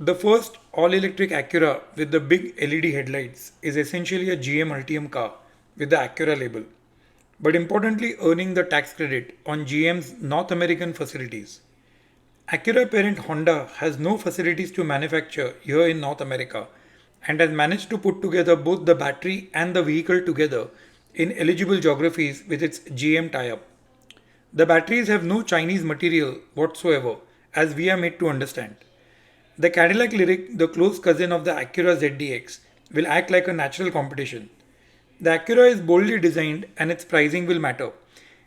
The first all-electric Acura with the big LED headlights is essentially a GM Ultium car with the Acura label, but importantly earning the tax credit on GM's North American facilities. Acura parent Honda has no facilities to manufacture here in North America and has managed to put together both the battery and the vehicle together in eligible geographies with its GM tie-up. The batteries have no Chinese material whatsoever, as we are made to understand. The Cadillac Lyric, the close cousin of the Acura ZDX, will act like a natural competition. The Acura is boldly designed and its pricing will matter.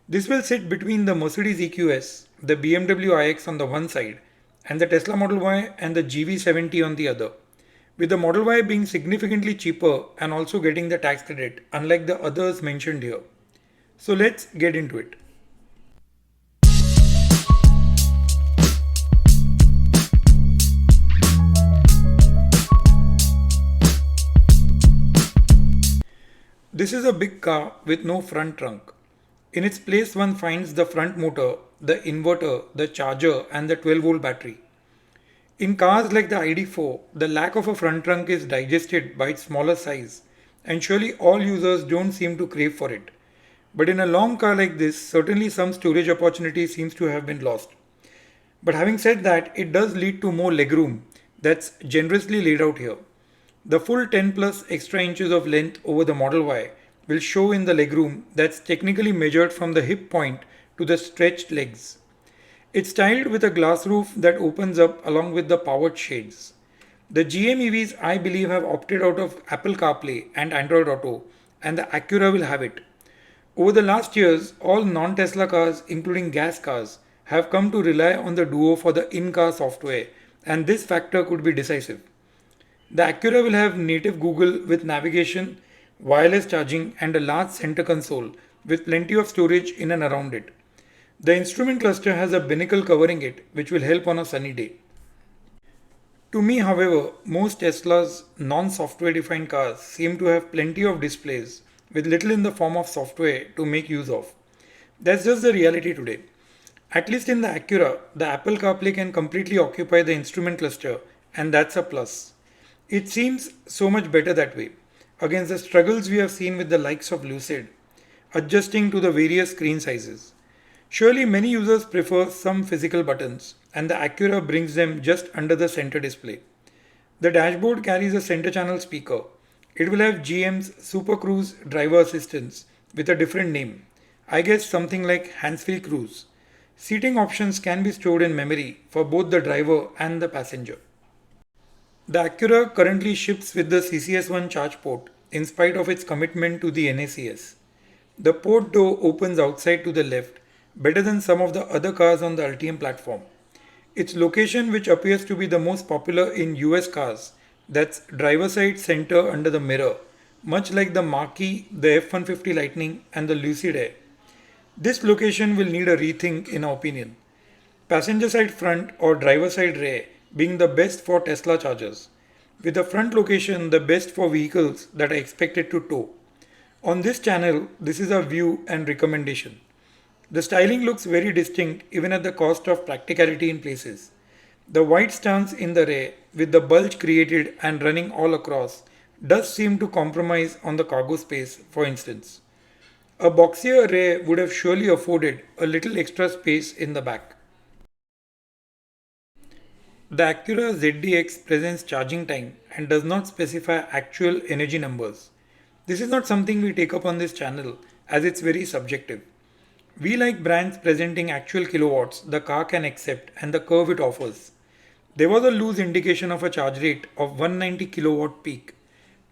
This will sit between the Mercedes EQS, the BMW iX on the one side, and the Tesla Model Y and the GV70 on the other, with the Model Y being significantly cheaper and also getting the tax credit, unlike the others mentioned here. So let's get into it. This is a big car with no front trunk. In its place, one finds the front motor, the inverter, the charger, and the 12-volt battery. In cars like the ID4, the lack of a front trunk is digested by its smaller size, and surely all users don't seem to crave for it. But in a long car like this, certainly some storage opportunity seems to have been lost. But having said that, it does lead to more legroom that's generously laid out here. The full 10 plus extra inches of length over the Model Y will show in the legroom that's technically measured from the hip point to the stretched legs. It's styled with a glass roof that opens up along with the powered shades. The GM EVs, I believe, have opted out of Apple CarPlay and Android Auto, and the Acura will have it. Over the last years, all non-Tesla cars, including gas cars, have come to rely on the Duo for the in-car software, and this factor could be decisive. The Acura will have native Google with navigation, wireless charging, and a large center console with plenty of storage in and around it. The instrument cluster has a binnacle covering it, which will help on a sunny day. To me, however, most Tesla's non-software defined cars seem to have plenty of displays with little in the form of software to make use of. That's just the reality today. At least in the Acura, the Apple CarPlay can completely occupy the instrument cluster, and that's a plus. It seems so much better that way, against the struggles we have seen with the likes of Lucid, adjusting to the various screen sizes. Surely many users prefer some physical buttons, and the Acura brings them just under the center display. The dashboard carries a center channel speaker. It will have GM's Super Cruise driver assistance with a different name. I guess something like hands-free cruise. Seating options can be stored in memory for both the driver and the passenger. The Acura currently ships with the CCS1 charge port in spite of its commitment to the NACS. The port door opens outside to the left, better than some of the other cars on the Ultium platform. Its location, which appears to be the most popular in US cars, that's driver side center under the mirror, much like the Mach-E, the F-150 Lightning and the Lucid Air. This location will need a rethink in our opinion. Passenger side front or driver side rear being the best for Tesla chargers, with the front location the best for vehicles that are expected to tow. On this channel, this is our view and recommendation. The styling looks very distinct even at the cost of practicality in places. The wide stance in the rear, with the bulge created and running all across, does seem to compromise on the cargo space, for instance. A boxier rear would have surely afforded a little extra space in the back. The Acura ZDX presents charging time and does not specify actual energy numbers. This is not something we take up on this channel as it's very subjective. We like brands presenting actual kilowatts the car can accept and the curve it offers. There was a loose indication of a charge rate of 190 kilowatt peak.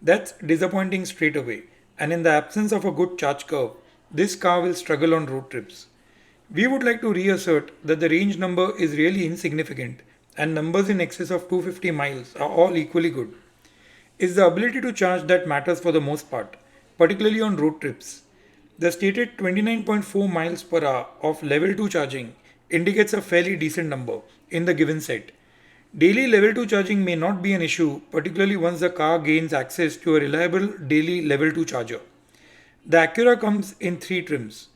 That's disappointing straight away, and in the absence of a good charge curve, this car will struggle on road trips. We would like to reassert that the range number is really insignificant and numbers in excess of 250 miles are all equally good. It's the ability to charge that matters for the most part, particularly on road trips. The stated 29.4 miles per hour of level 2 charging indicates a fairly decent number in the given set. Daily level 2 charging may not be an issue, particularly once the car gains access to a reliable daily level 2 charger. The Acura comes in 3 trims: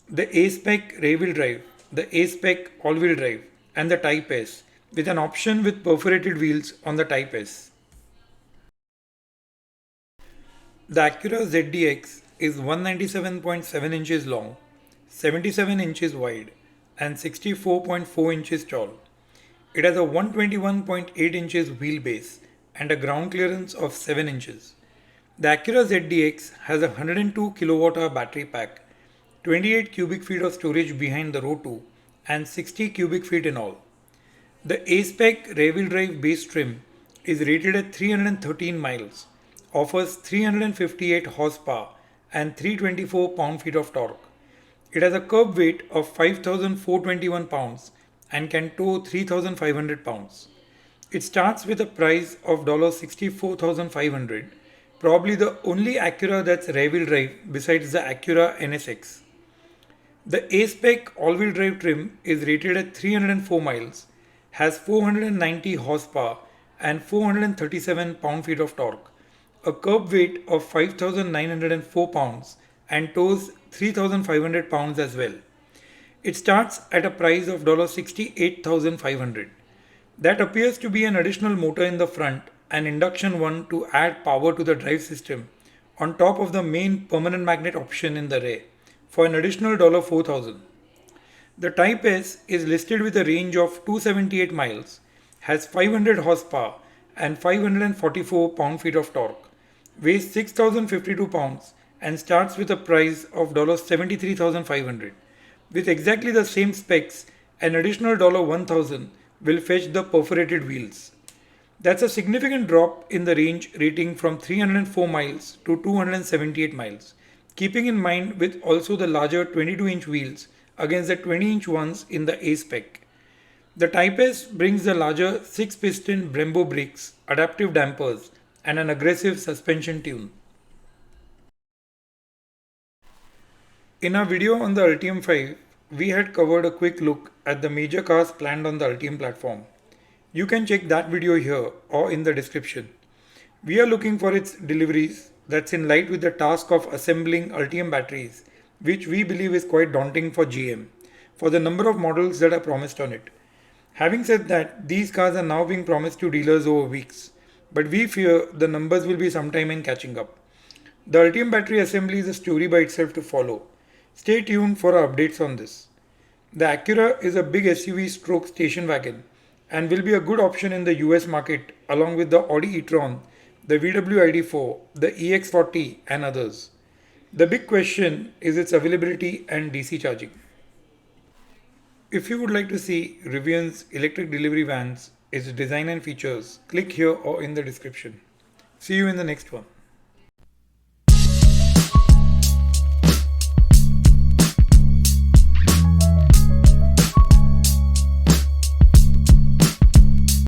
the A-Spec rear-wheel drive, the A-Spec all-wheel drive, and the Type S, with an option with perforated wheels on the Type S. The Acura ZDX is 197.7 inches long, 77 inches wide, and 64.4 inches tall. It has a 121.8 inches wheelbase and a ground clearance of 7 inches. The Acura ZDX has a 102 kWh battery pack, 28 cubic feet of storage behind the row 2, and 60 cubic feet in all. The A-Spec rear-wheel drive base trim is rated at 313 miles, offers 358 horsepower and 324 pound-feet of torque. It has a curb weight of 5,421 pounds and can tow 3,500 pounds. It starts with a price of $64,500, probably the only Acura that's rear-wheel drive besides the Acura NSX. The A-Spec all-wheel drive trim is rated at 304 miles, has 490 horsepower and 437 pound-feet of torque, a curb weight of 5,904 pounds and tows 3,500 pounds as well. It starts at a price of $68,500. That appears to be an additional motor in the front and induction one to add power to the drive system on top of the main permanent magnet option in the rear for an additional $4,000. The Type S is listed with a range of 278 miles, has 500 horsepower and 544 pound-feet of torque, weighs 6,052 pounds and starts with a price of $73,500. With exactly the same specs, an additional $1,000 will fetch the perforated wheels. That's a significant drop in the range rating from 304 miles to 278 miles, keeping in mind with also the larger 22-inch wheels against the 20-inch ones in the A-Spec. The Type S brings the larger 6-piston Brembo brakes, adaptive dampers, and an aggressive suspension tune. In our video on the Ultium 5, we had covered a quick look at the major cars planned on the Ultium platform. You can check that video here or in the description. We are looking for its deliveries that's in line with the task of assembling Ultium batteries, which we believe is quite daunting for GM, for the number of models that are promised on it. Having said that, these cars are now being promised to dealers over weeks, but we fear the numbers will be sometime in catching up. The Ultium battery assembly is a story by itself to follow. Stay tuned for our updates on this. The Acura is a big SUV stroke station wagon and will be a good option in the US market along with the Audi e-Tron, the VW ID4, the EX40 and others. The big question is its availability and DC charging. If you would like to see Rivian's electric delivery vans, its design and features, click here or in the description. See you in the next one.